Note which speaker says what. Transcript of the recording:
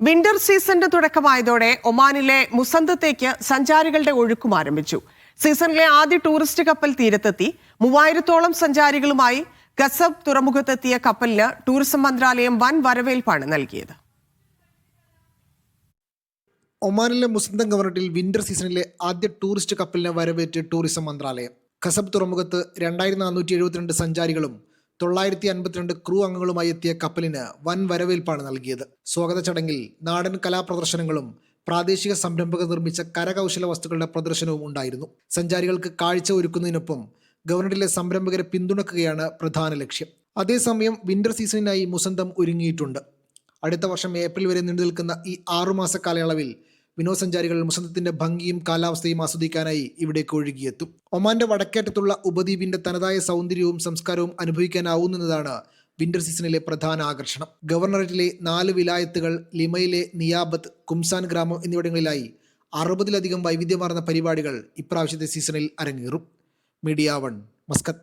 Speaker 1: Winter സീസണിന്റെ തുടക്കമായതോടെ ഒമാനിലെ മുസന്തത്തേക്ക് സഞ്ചാരികളുടെ ഒഴുക്കും ആരംഭിച്ചു. സീസണിലെ ആദ്യ ടൂറിസ്റ്റ് കപ്പൽ തീരത്തെത്തി. 3000-ഓളം സഞ്ചാരികളുമായി ഗസബ് തുറമുഖത്തെത്തിയ കപ്പലിന് ടൂറിസം മന്ത്രാലയം വൻ വരവേൽപ്പാണ് നൽകിയത്.
Speaker 2: ഒമാനിലെ മുസന്തം ഗവർണറിൽ വിന്റർ സീസണിലെ ആദ്യ ടൂറിസ്റ്റ് കപ്പലിനെ വരവേറ്റ് ടൂറിസം മന്ത്രാലയം. ഖസബ് തുറമുഖത്ത് 2472 സഞ്ചാരികളും 952 ക്രൂ അംഗങ്ങളുമായി എത്തിയ കപ്പലിന് വൻ വരവേൽപ്പാണ് നൽകിയത്. സ്വാഗത ചടങ്ങിൽ നാടൻ കലാപ്രദർശനങ്ങളും പ്രാദേശിക സംരംഭകർ നിർമ്മിച്ച കരകൗശല വസ്തുക്കളുടെ പ്രദർശനവും ഉണ്ടായിരുന്നു. സഞ്ചാരികൾക്ക് കാഴ്ച ഒരുക്കുന്നതിനൊപ്പം ഗവർണറിലെ സംരംഭകരെ പിന്തുണക്കുകയാണ് പ്രധാന ലക്ഷ്യം. അതേസമയം വിന്റർ സീസണിനായി മുസന്തം ഒരുങ്ങിയിട്ടുണ്ട്. അടുത്ത വർഷം ഏപ്രിൽ വരെ നീണ്ടുനിൽക്കുന്ന ഈ 6 മാസ കാലയളവിൽ വിനോദസഞ്ചാരികൾ മുസന്തത്തിന്റെ ഭംഗിയും കാലാവസ്ഥയും ആസ്വദിക്കാനായി ഇവിടേക്ക് ഒഴുകിയെത്തും. ഒമാന്റെ വടക്കേറ്റത്തുള്ള ഉപദ്വീപിന്റെ തനതായ സൗന്ദര്യവും സംസ്കാരവും അനുഭവിക്കാനാവുന്നതാണ് വിന്റർ സീസണിലെ പ്രധാന ആകർഷണം. ഗവർണറേറ്റിലെ 4 വിലായത്തുകൾ, ലിമയിലെ നിയാബത്ത്, കുംസാൻ ഗ്രാമം എന്നിവിടങ്ങളിലായി 60-ലധികം വൈവിധ്യമാർന്ന പരിപാടികൾ ഇപ്രാവശ്യത്തെ സീസണിൽ അരങ്ങേറും. Media 1, Muscat.